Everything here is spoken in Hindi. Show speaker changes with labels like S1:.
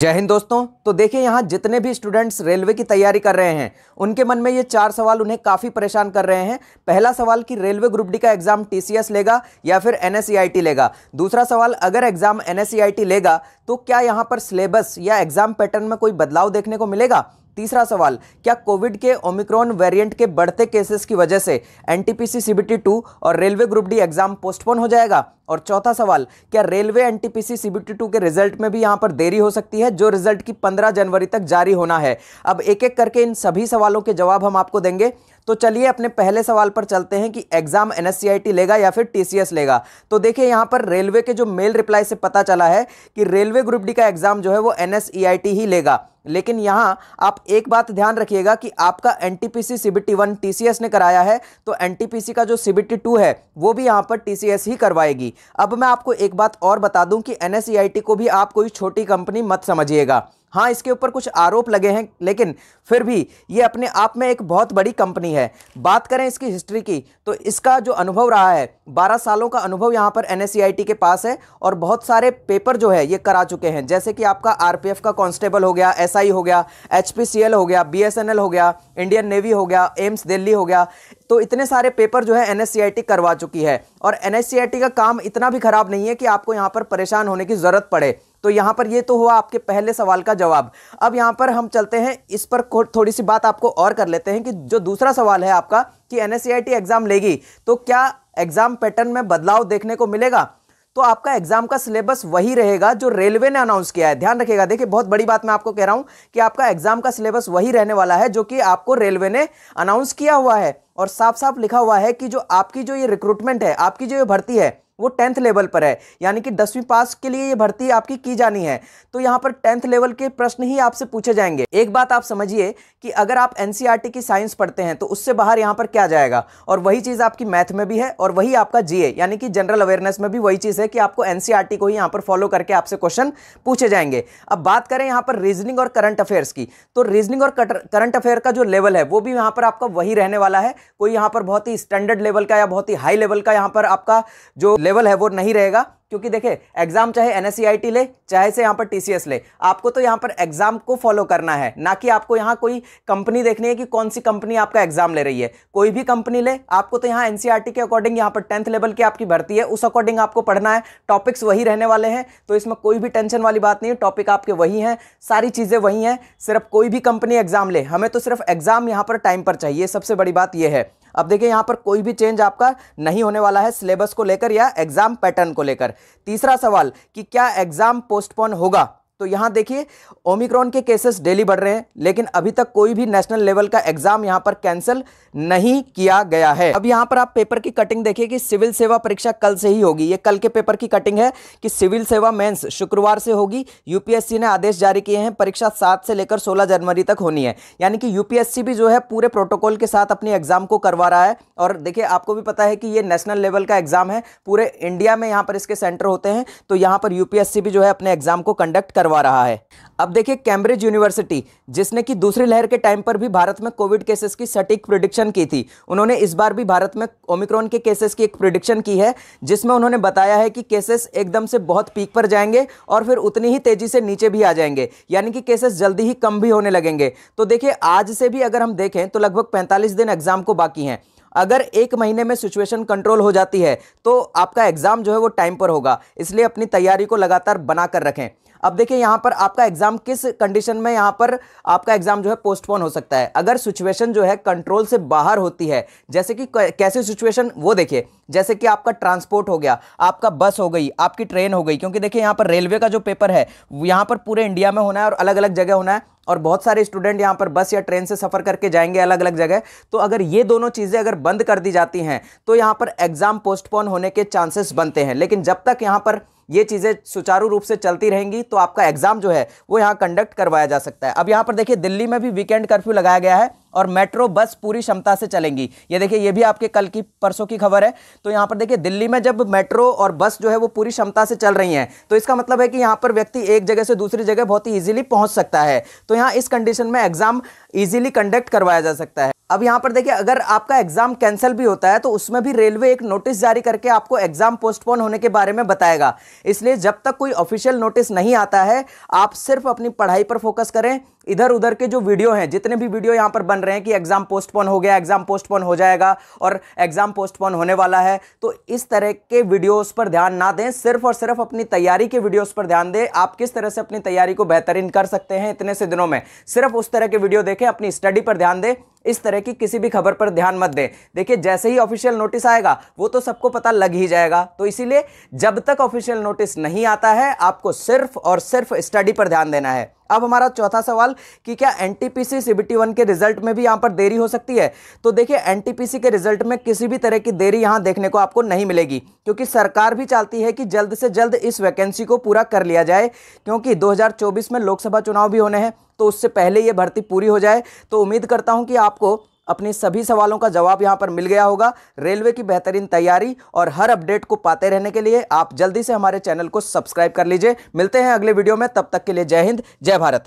S1: जय हिंद दोस्तों। तो देखिए यहाँ जितने भी स्टूडेंट्स रेलवे की तैयारी कर रहे हैं उनके मन में ये 4 सवाल उन्हें काफ़ी परेशान कर रहे हैं। पहला सवाल कि रेलवे ग्रुप डी का एग्जाम टीसीएस लेगा या फिर एनएसईआईटी लेगा। दूसरा सवाल, अगर एग्जाम एनएसईआईटी लेगा तो क्या यहाँ पर सिलेबस या एग्जाम पैटर्न में कोई बदलाव देखने को मिलेगा। तीसरा सवाल, क्या कोविड के ओमिक्रॉन वेरिएंट के बढ़ते केसेस की वजह से एनटीपीसी सीबीटी 2 और railway group D exam postpone हो जाएगा। और चौथा सवाल, क्या रेलवे एनटीपीसी सीबीटी 2 के रिजल्ट में भी यहां पर देरी हो सकती है, जो रिजल्ट की 15 जनवरी तक जारी होना है। अब एक एक करके इन सभी सवालों के जवाब हम आपको देंगे। तो चलिए अपने पहले सवाल पर चलते हैं कि एग्जाम एनएसईआईटी लेगा या फिर टीसीएस लेगा। तो देखिए यहां पर रेलवे के जो मेल रिप्लाई से पता चला है कि रेलवे ग्रुप डी का एग्जाम जो है वो एनएसईआईटी ही लेगा। लेकिन यहां आप एक बात ध्यान रखिएगा कि आपका एनटीपीसी सीबीटी 1 टीसीएस ने कराया है, तो एनटीपीसी का जो सीबीटी 2 है वो भी यहां पर टीसीएस ही करवाएगी। अब मैं आपको एक बात और बता दूं कि एनएसईआईटी को भी आप कोई छोटी कंपनी मत समझिएगा। हाँ, इसके ऊपर कुछ आरोप लगे हैं, लेकिन फिर भी ये अपने आप में एक बहुत बड़ी कंपनी है। बात करें इसकी हिस्ट्री की, तो इसका जो अनुभव रहा है, 12 सालों का अनुभव यहाँ पर एनएसईआईटी के पास है और बहुत सारे पेपर जो है ये करा चुके हैं, जैसे कि आपका आरपीएफ का कांस्टेबल हो गया, एसआई हो गया, एचपीसीएल हो गया, बीएसएनएल हो गया, इंडियन नेवी हो गया, एम्स दिल्ली हो गया। तो इतने सारे पेपर जो है एनएसईआईटी करवा चुकी है और एनएसईआईटी का काम इतना भी खराब नहीं है कि आपको यहाँ पर परेशान होने की जरूरत पड़े। तो यहां पर ये तो हुआ आपके पहले सवाल का जवाब। अब यहां पर हम चलते हैं, इस पर थोड़ी सी बात आपको और कर लेते हैं कि जो दूसरा सवाल है आपका कि एनएसईआईटी एग्जाम लेगी तो क्या एग्जाम पैटर्न में बदलाव देखने को मिलेगा। तो आपका एग्जाम का सिलेबस वही रहेगा जो रेलवे ने अनाउंस किया है। ध्यान रखिएगा, देखिए बहुत बड़ी बात मैं आपको कह रहा हूं कि आपका एग्जाम का सिलेबस वही रहने वाला है जो कि आपको रेलवे ने अनाउंस किया हुआ है। और साफ साफ लिखा हुआ है कि जो आपकी जो ये रिक्रूटमेंट है, आपकी जो ये भर्ती है वो 10th लेवल पर है, यानी कि 10वीं पास के लिए ये भर्ती आपकी की जानी है। तो यहां पर 10th लेवल के प्रश्न ही आपसे पूछे जाएंगे। एक बात आप समझिए कि अगर आप एनसीईआरटी की साइंस पढ़ते हैं तो उससे बाहर यहां पर क्या जाएगा, और वही चीज आपकी मैथ में भी है और वही आपका जीए यानी कि जनरल अवेयरनेस में भी वही चीज है कि आपको एनसीईआरटी को ही यहां पर फॉलो करके आपसे क्वेश्चन पूछे जाएंगे। अब बात करें यहां पर रीजनिंग और करंट अफेयर्स की, तो रीजनिंग और करंट अफेयर का जो लेवल है वो भी यहां पर आपका वही रहने वाला है। कोई यहां पर बहुत ही स्टैंडर्ड लेवल का या बहुत ही हाई लेवल का यहां पर आपका जो लेवल है वो नहीं रहेगा, क्योंकि देखिए एग्जाम चाहे एनएसईआईटी ले चाहे से यहां पर टीसीएस ले, आपको तो यहां पर एग्जाम को फॉलो करना है, ना कि आपको यहां कोई कंपनी देखनी है कि कौन सी कंपनी आपका एग्जाम ले रही है। कोई भी कंपनी ले, आपको तो यहां एनसीईआरटी के अकॉर्डिंग यहां पर 10th लेवल की आपकी भर्ती है, उस अकॉर्डिंग आपको पढ़ना है। टॉपिक्स वही रहने वाले हैं, तो इसमें कोई भी टेंशन वाली बात नहीं है। टॉपिक आपके वही हैं, सारी चीजें वही हैं, सिर्फ कोई भी कंपनी एग्जाम ले, हमें तो सिर्फ एग्जाम यहां पर टाइम पर चाहिए, सबसे बड़ी बात यह है। अब देखिए यहां पर कोई भी चेंज आपका नहीं होने वाला है सिलेबस को लेकर या एग्जाम पैटर्न को लेकर। तीसरा सवाल कि क्या एग्जाम पोस्टपोन होगा, तो यहां देखिए ओमिक्रॉन के केसेस डेली बढ़ रहे हैं, लेकिन अभी तक कोई भी नेशनल लेवल का एग्जाम यहां पर कैंसिल नहीं किया गया है। अब यहां पर आप पेपर की कटिंग देखिए कि सिविल सेवा परीक्षा कल से ही होगी। ये कल के पेपर की कटिंग है कि सिविल सेवा मेंस शुक्रवार से होगी। यूपीएससी ने आदेश जारी किए हैं, परीक्षा 7 से लेकर 16 जनवरी तक होनी है, यानी कि यूपीएससी भी जो है पूरे प्रोटोकॉल के साथ अपनी एग्जाम को करवा रहा है। और देखिए आपको भी पता है कि ये नेशनल लेवल का एग्जाम है, पूरे इंडिया में यहां पर इसके सेंटर होते हैं, तो यहां पर यूपीएससी भी जो है अपने एग्जाम को कंडक्ट करवा रहा है। अब देखिए कैम्ब्रिज यूनिवर्सिटी, जिसने कि दूसरी लहर के टाइम पर भी भारत में कोविड केसेस की सटीक प्रिडिक्शन की थी, उन्होंने इस बार भी भारत में ओमिक्रॉन के केसेस की एक प्रिडिक्शन की है, जिसमें उन्होंने बताया है कि केसेस एकदम से बहुत पीक पर जाएंगे और फिर उतनी ही तेजी से नीचे भी आ जाएंगे, यानी कि केसेस जल्दी ही कम भी होने लगेंगे। तो देखिए आज से भी अगर हम देखें तो लगभग 45 दिन एग्जाम को बाकी हैं। अगर 1 महीने में सिचुएशन कंट्रोल हो जाती है तो आपका एग्जाम जो है वो टाइम पर होगा, इसलिए अपनी तैयारी को लगातार बनाकर रखें। अब देखिए यहां पर आपका एग्जाम किस कंडीशन में यहां पर आपका एग्जाम जो है पोस्टपोन हो सकता है, अगर सिचुएशन जो है कंट्रोल से बाहर होती है। जैसे कि कैसे सिचुएशन, वो देखिए जैसे कि आपका ट्रांसपोर्ट हो गया, आपका बस हो गई, आपकी ट्रेन हो गई, क्योंकि देखिए यहां पर रेलवे का जो पेपर है यहां पर पूरे इंडिया में होना है और अलग अलग जगह होना है, और बहुत सारे स्टूडेंट यहां पर बस या ट्रेन से सफर करके जाएंगे अलग अलग जगह। तो अगर ये दोनों चीजें अगर बंद कर दी जाती हैं तो यहां पर एग्जाम पोस्टपोन होने के चांसेस बनते हैं। लेकिन जब तक यहां पर ये चीजें सुचारू रूप से चलती रहेंगी तो आपका एग्जाम जो है वो यहां कंडक्ट करवाया जा सकता है। अब यहां पर देखिए दिल्ली में भी वीकेंड कर्फ्यू लगाया गया है और मेट्रो बस पूरी क्षमता से चलेंगी। ये देखिए ये भी आपके कल की परसों की खबर है। तो यहां पर देखिए दिल्ली में जब मेट्रो और बस जो है वो पूरी क्षमता से चल रही हैं तो इसका मतलब है कि यहां पर व्यक्ति एक जगह से दूसरी जगह बहुत ही इजीली पहुंच सकता है। तो यहां इस कंडीशन में एग्जाम इजीली कंडक्ट करवाया जा सकता है। अब यहां पर देखिए, अगर आपका एग्जाम कैंसिल भी होता है तो उसमें भी रेलवे एक नोटिस जारी करके आपको एग्जाम पोस्टपोन होने के बारे में बताएगा। इसलिए जब तक कोई ऑफिशियल नोटिस नहीं आता है, आप सिर्फ अपनी पढ़ाई पर फोकस करें। इधर उधर के जो वीडियो हैं, जितने भी वीडियो यहां पर बन रहे हैं कि एग्जाम पोस्टपोन हो गया, एग्जाम पोस्टपोन हो जाएगा और एग्जाम पोस्टपोन होने वाला है, तो इस तरह के वीडियोस पर ध्यान ना दें। सिर्फ और सिर्फ अपनी तैयारी के वीडियोस पर ध्यान दें। आप किस तरह से अपनी तैयारी को बेहतरीन कर सकते हैं इतने से दिनों में, सिर्फ उस तरह के वीडियो देखें। अपनी स्टडी पर ध्यान दें, इस तरह की किसी भी खबर पर ध्यान मत दें। देखिए, जैसे ही ऑफिशियल नोटिस आएगा वो तो सबको पता लग ही जाएगा। तो इसीलिए जब तक ऑफिशियल नोटिस नहीं आता है, आपको सिर्फ और सिर्फ स्टडी पर ध्यान देना है। अब हमारा चौथा सवाल कि क्या एनटीपीसी सीबीटी 1 के रिजल्ट में भी यहां पर देरी हो सकती है? तो देखिए, एनटीपीसी के रिजल्ट में किसी भी तरह की देरी यहां देखने को आपको नहीं मिलेगी, क्योंकि सरकार भी चाहती है कि जल्द से जल्द इस वैकेंसी को पूरा कर लिया जाए, क्योंकि 2024 में लोकसभा चुनाव भी होने हैं, तो उससे पहले यह भर्ती पूरी हो जाए। तो उम्मीद करता हूं कि आपको अपने सभी सवालों का जवाब यहां पर मिल गया होगा। रेलवे की बेहतरीन तैयारी और हर अपडेट को पाते रहने के लिए आप जल्दी से हमारे चैनल को सब्सक्राइब कर लीजिए। मिलते हैं अगले वीडियो में, तब तक के लिए जय हिंद, जय भारत।